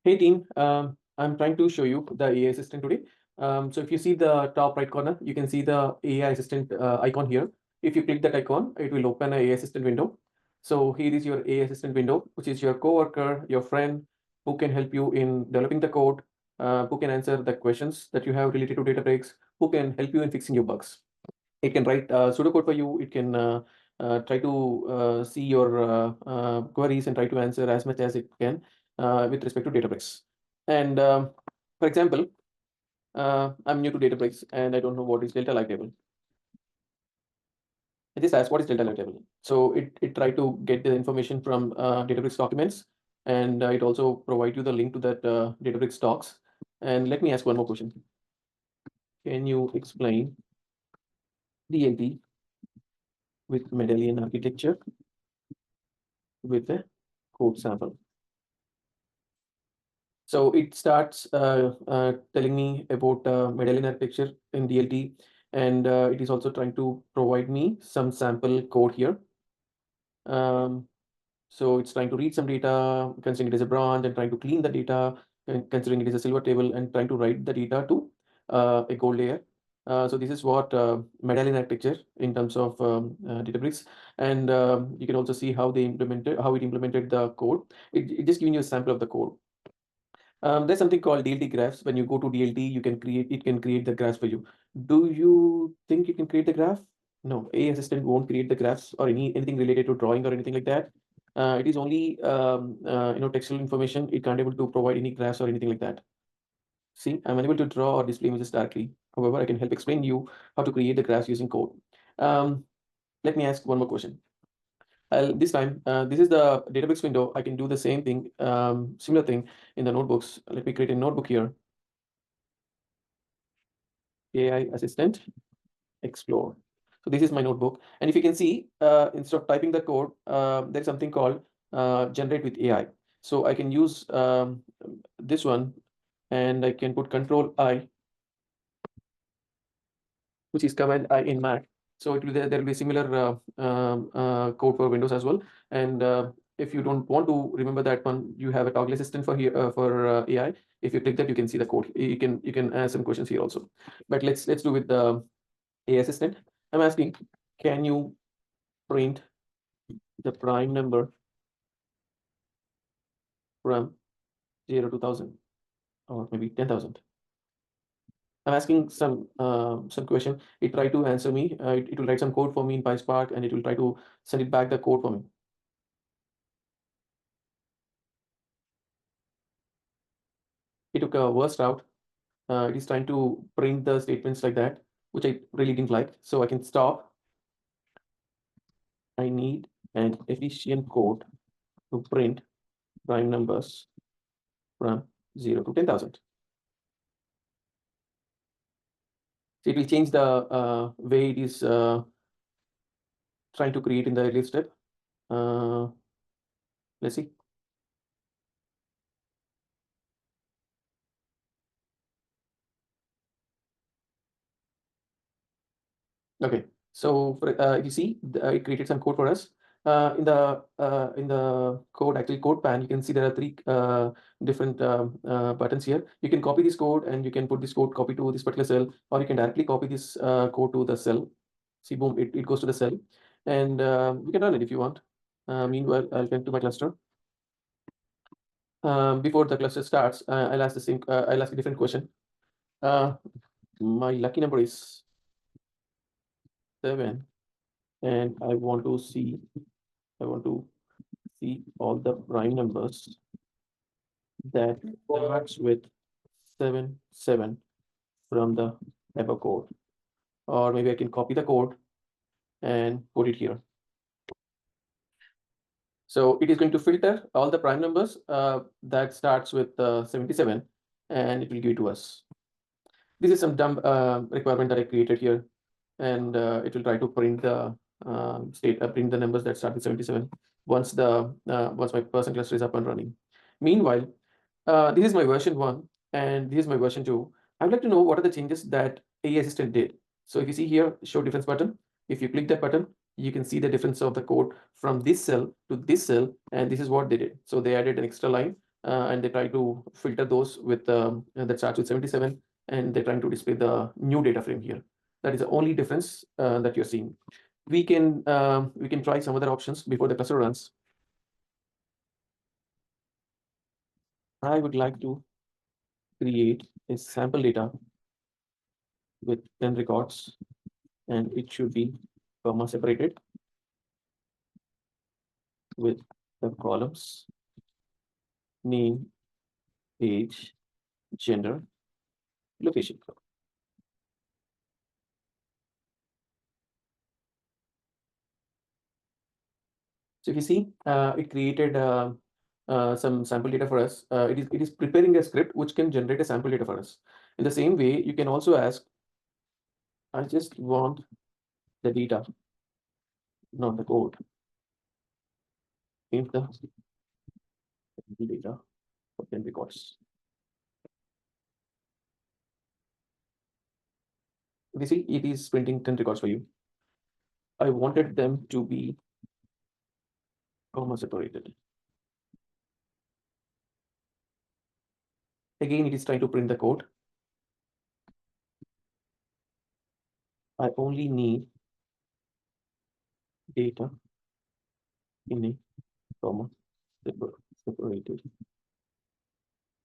Hey team, I'm trying to show you the AI assistant today. So if you see the top right corner, you can see the AI assistant icon here. If you click that icon, it will open a AI assistant window. So here is your AI assistant window, which is your coworker, your friend, who can help you in developing the code, who can answer the questions that you have related to Databricks, who can help you in fixing your bugs. It can write pseudocode for you. It can try to see your queries and try to answer as much as it can with respect to Databricks. And for example, I'm new to Databricks and I don't know what is delta live table. I just asked what is delta live table. So it tried to get the information from Databricks documents, and it also provide you the link to that Databricks docs. And let me ask one more question. Can you explain DLT with Medallion architecture with a code sample? So it starts telling me about Medallion architecture in DLT, and it is also trying to provide me some sample code here. So it's trying to read some data, considering it is a bronze, and trying to clean the data, and considering it is a silver table, and trying to write the data to a gold layer. So this is what Medallion architecture in terms of Databricks, and you can also see how it implemented the code. It just giving you a sample of the code. There's something called DLT graphs. When you go to DLT, it can create the graphs for you. Do you think you can create the graph? No, AI assistant won't create the graphs or anything related to drawing or anything like that. It is only textual information. It can't able to provide any graphs or anything like that. See, I'm unable to draw or display images directly. However, I can help explain you how to create the graphs using code. Let me ask one more question. This time, this is the Databricks window. I can do the same thing, similar thing in the notebooks. Let me create a notebook here. AI assistant, explore. So this is my notebook. And if you can see, instead of typing the code, there's something called generate with AI. So I can use this one, and I can put Control I, which is Command I in Mac. So there will be similar code for Windows as well. And if you don't want to remember that one, you have a toggle assistant for here for AI. If you click that, you can see the code. You can ask some questions here also. But let's do with the AI assistant. I'm asking, can you print the prime number from 0 to 1,000 or maybe 10,000? I'm asking some question. It try to answer me. It will write some code for me in PySpark, and it will try to send it back the code for me. It took a worse route. It is trying to print the statements like that, which I really didn't like. So I can stop. I need an efficient code to print prime numbers from 0 to 10,000. So it will change the way it is trying to create in the earlier step. Let's see. Okay, so if you see, it created some code for us. In the code, actually code pan, you can see there are three different buttons here. You can copy this code and you can put this code copy to this particular cell, or you can directly copy this code to the cell. See, boom, it goes to the cell, and you can run it if you want. Meanwhile, I'll come to my cluster. Before the cluster starts, I'll ask a different question. My lucky number is 7, and I want to see all the prime numbers that starts with 7 from the above code. Or maybe I can copy the code and put it here. So it is going to filter all the prime numbers that starts with 77, and it will give it to us. This is some dumb requirement that I created here, and it will try to print the print the numbers that start with 77 once my person cluster is up and running. Meanwhile, this is my version 1 and this is my version 2. I'd like to know what are the changes that AI assistant did. So if you see here, show difference button, if you click that button, you can see the difference of the code from this cell to this cell, and this is what they did. So they added an extra line and they try to filter those with that starts with 77, and they're trying to display the new data frame here. That is the only difference that you're seeing. We can try some other options before the cluster runs. I would like to create a sample data with 10 records, and it should be comma separated with the columns name, age, gender, location. So if you see, it created some sample data for us. It is preparing a script which can generate a sample data for us. In the same way, you can also ask, I just want the data, not the code. Print the data for 10 records. You see, it is printing 10 records for you. I wanted them to be comma separated. Again, it is trying to print the code. I only need data in a comma separated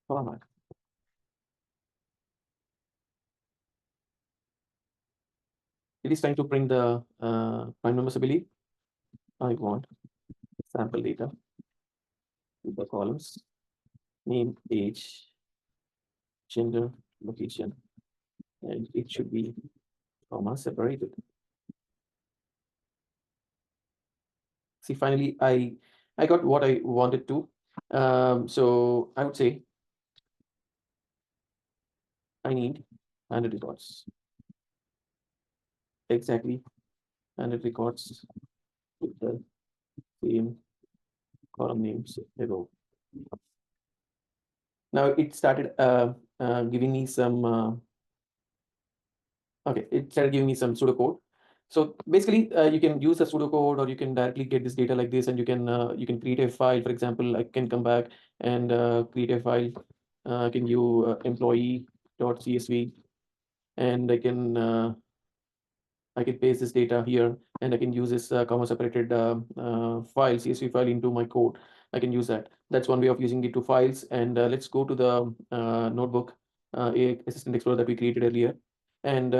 format. It is trying to print the prime numbers, I believe. I want sample data with the columns name, age, gender, location, and it should be comma separated. See, finally, I got what I wanted to. So I would say I need 100 records. Exactly 100 records with the same column names below. Now it started giving me some okay, it started giving me some pseudocode. So basically, you can use the pseudocode, or you can directly get this data like this, and you can create a file. For example, I can come back and create a file. I can use employee.csv, and I can paste this data here, and I can use this comma separated file, CSV file, into my code. I can use that. That's one way of using it to files. And let's go to the notebook Assistant Explorer that we created earlier. And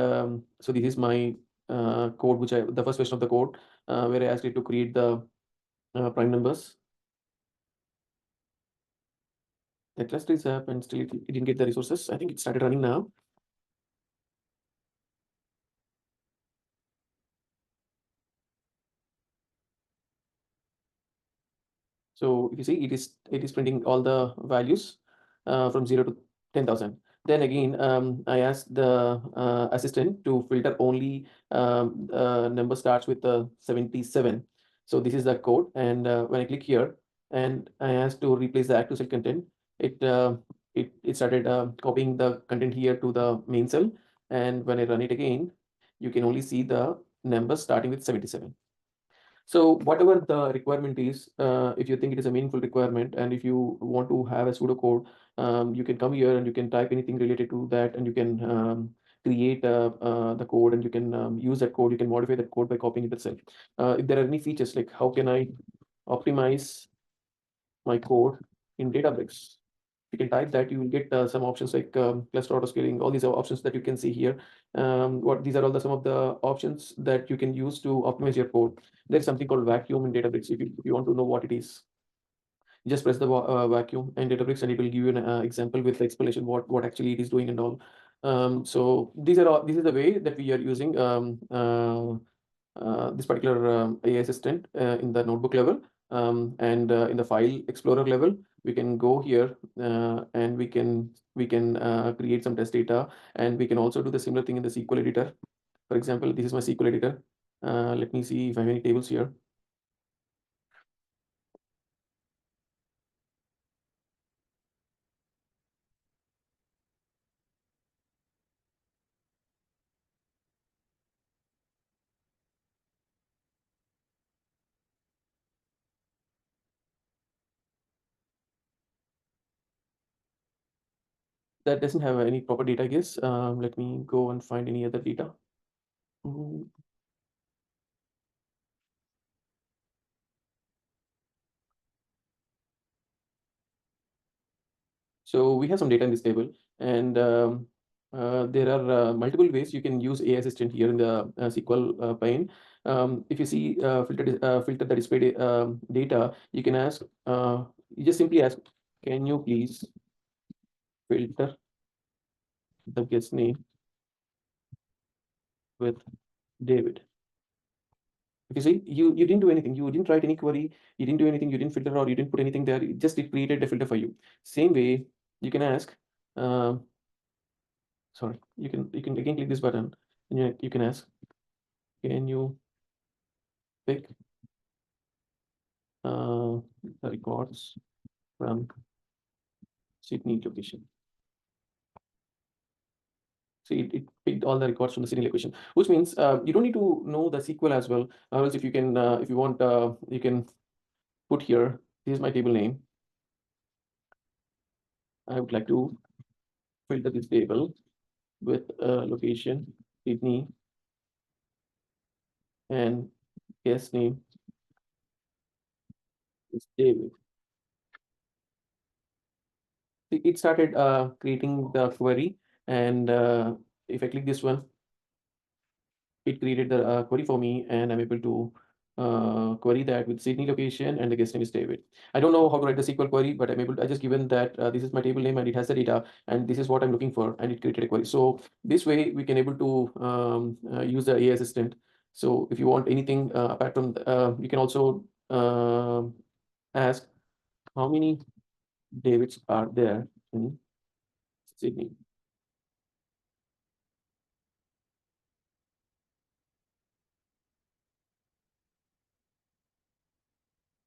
so this is my code, the first version of the code, where I asked it to create the prime numbers. The cluster is up, and still it didn't get the resources. I think it started running now. So if you see, it is printing all the values from 0 to 10,000. Then again, I asked the assistant to filter only number starts with 77. So this is the code, and when I click here and I asked to replace the active cell content, it started copying the content here to the main cell. And when I run it again, you can only see the numbers starting with 77. So whatever the requirement is, if you think it is a meaningful requirement, and if you want to have a pseudocode, you can come here and you can type anything related to that, and you can create the code, and you can use that code. You can modify that code by copying it itself. If there are any features like how can I optimize my code in Databricks, you can type that. You will get some options like cluster auto scaling. All these are options that you can see here. These are all some of the options that you can use to optimize your code. There's something called vacuum in Databricks. If you want to know what it is, just press the vacuum in Databricks, and it will give you an example with the explanation what actually it is doing and all. So this is the way that we are using this particular AI assistant in the notebook level, and in the file explorer level. We can go here and we can create some test data, and we can also do the similar thing in the SQL editor. For example, this is my SQL editor. Let me see if I have any tables here. that doesn't have any proper data, I guess. Let me go and find any other data. Mm. So we have some data in this table, and there are multiple ways you can use AI assistant here in the SQL pane. If you see filter the display data, you can ask, you just simply ask, can you please filter the guest name with David? If you see, you didn't do anything, you didn't write any query, you didn't do anything, you didn't filter or you didn't put anything there, it created a filter for you. Same way, you can ask, sorry, you can again click this button, and you can ask, can you pick the records from Sydney location? See, it picked all the records from the Sydney location, which means you don't need to know the SQL as well. Or else, if you can, if you want, you can put here. This is my table name. I would like to filter this table with location Sydney and guest name is David. It started creating the query, and if I click this one, it created the query for me, and I'm able to query that with Sydney location and the guest name is David. I don't know how to write the SQL query, but I'm able to, I just given that this is my table name and it has the data and this is what I'm looking for, and it created a query. So this way we can able to use the AI assistant. So if you want anything apart from, you can also ask how many Davids are there in Sydney.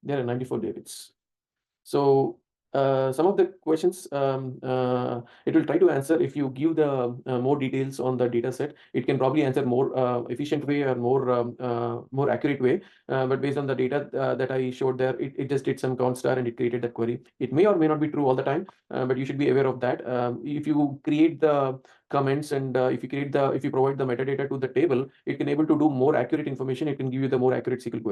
There are 94 Davids. So some of the questions it will try to answer if you give the more details on the data set. It can probably answer more efficient way or more accurate way. But based on the data that I showed there, it just did some count star and it created that query. It may or may not be true all the time, but you should be aware of that. If you create the comments and if you provide the metadata to the table, it can able to do more accurate information. It can give you the more accurate SQL query.